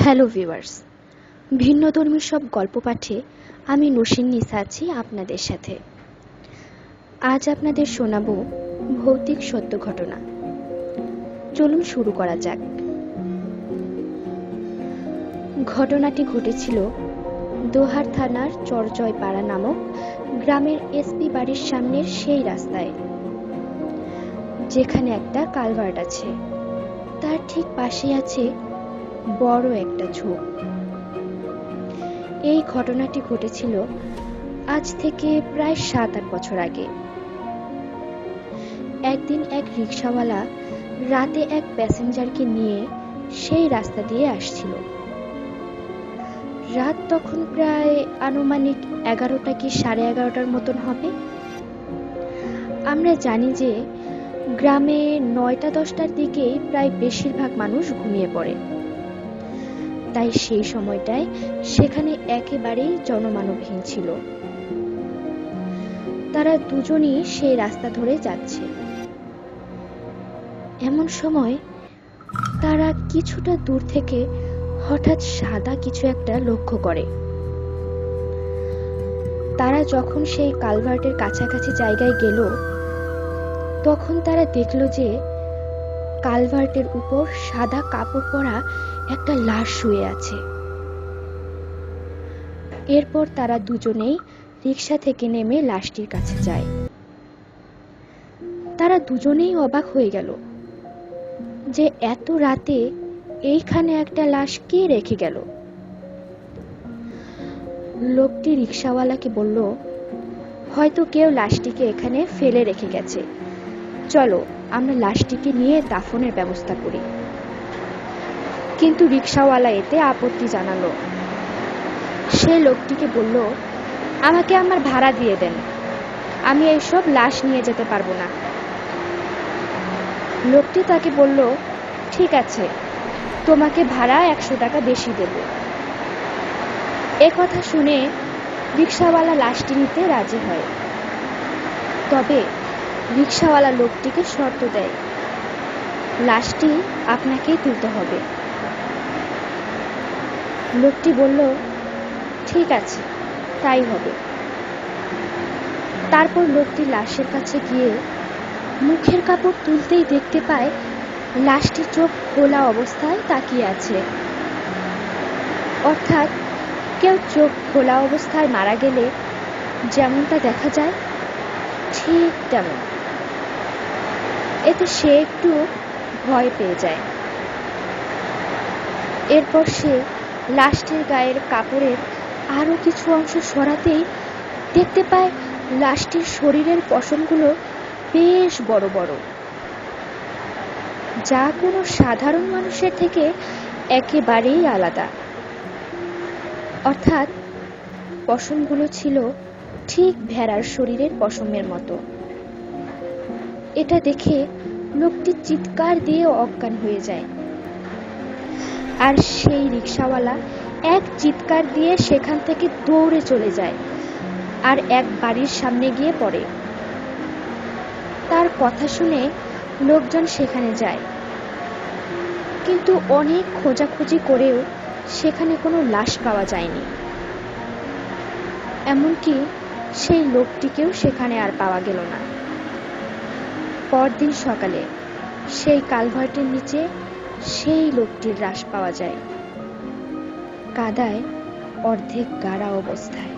Hello viewers, ভিন্নধর্মী সব গল্প পাঠে আমি নসীন নিসা আছি আপনাদের সাথে। আজ আপনাদের শোনাবো ভৌতিক সত্য ঘটনা। চলুন শুরু করা যাক। ঘটনাটি ঘটেছিল দোহার থানার চরজয়পাড়া নামক গ্রামের এসপি বাড়ির সামনের সেই রাস্তায়, যেখানে একটা কালভার্ট আছে। তার ঠিক পাশেই আছে বড় একটা ঝোপ। এই ঘটনাটি ঘটেছিল আজ থেকে প্রায় 7-8 বছর আগে। একদিন এক রিকশাওয়ালা রাতে এক প্যাসেঞ্জারকে নিয়ে সেই রাস্তা দিয়ে আসছিল। রাত তখন প্রায় আনুমানিক 11টা কি 11:30টার মতন হবে। আমরা জানি যে গ্রামে 9টা-10টার দিকেই প্রায় বেশিরভাগ মানুষ ঘুমিয়ে পড়ে, তাই সেই সময়টায় সেখানে একেবারেই জনমানবহীন ছিল। তারা দুজনই সেই রাস্তা ধরে যাচ্ছে। এমন সময় তারা কিছুটা দূর থেকে হঠাৎ সাদা কিছু একটা লক্ষ্য করে। তারা যখন সেই কালভার্টের কাছাকাছি জায়গায় গেল, তখন তারা দেখল যে কালভার্টের উপর সাদা কাপড় পরা একটা লাশ শুয়ে আছে। এরপর তারা দুজনেই রিকশা থেকে নেমে লাশটির কাছে যায়। তারা দুজনেই অবাক হয়ে গেল যে এত রাতে এইখানে একটা লাশ কে রেখে গেল। লোকটি রিকশাওয়ালাকে বলল, হয়তো কেউ লাশটিকে এখানে ফেলে রেখে গেছে, চলো আমরা লাশটিকে নিয়ে দাফনের ব্যবস্থা করি। কিন্তু রিকশাওয়ালা এতে আপত্তি জানালো। সে লোকটিকে বলল, আমাকে আমার ভাড়া দিয়ে দেন, আমি এইসব লাশ নিয়ে যেতে পারবো না। লোকটি তাকে বলল, ঠিক আছে, তোমাকে ভাড়া 100 টাকা বেশি দেব। এ কথা শুনে রিকশাওয়ালা লাশটি নিতে রাজি হয়। তবে রিকশাওয়ালা লোকটিকে শর্ত দেয়, লাশটি আপনাকেই তুলতে হবে। লোকটি বলল, ঠিক আছে, তাই হবে। তারপর লোকটি লাশের কাছে গিয়ে মুখের কাপড় তুলতেই দেখতে পায় লাশটি চোখ খোলা অবস্থায় তাকিয়ে আছে। অর্থাৎ কেউ চোখ খোলা অবস্থায় মারা গেলে যেমনটা দেখা যায় ঠিক তেমন। এতে সে একটু ভয় পেয়ে যায়। এরপর সে লাশটির গায়ের কাপড়ের আরো কিছু অংশ সরাতেই দেখতে পায় লাশটির শরীরের পশমগুলো বেশ বড় বড়, যা কোনো সাধারণ মানুষের থেকে একেবারেই আলাদা। অর্থাৎ পশমগুলো ছিল ঠিক ভেড়ার শরীরের পশমের মতো। এটা দেখে লোকটি চিৎকার দিয়ে অজ্ঞান হয়ে যায়। আর সেই রিকশাওয়ালা এক চিৎকার দিয়ে সেখান থেকে দৌড়ে চলে যায় আর এক বাড়ির সামনে গিয়ে পড়ে। তার কথা শুনে লোকজন সেখানে যায়, কিন্তু অনেক খোঁজাখুঁজি করেও সেখানে কোনো লাশ পাওয়া যায়নি। এমনকি সেই লোকটিকেও সেখানে আর পাওয়া গেল না। পরদিন সকালে সেই কালভার্টের নিচে সেই লোকটির লাশ পাওয়া যায়, কাদায় অর্ধেক গাড়া অবস্থায়।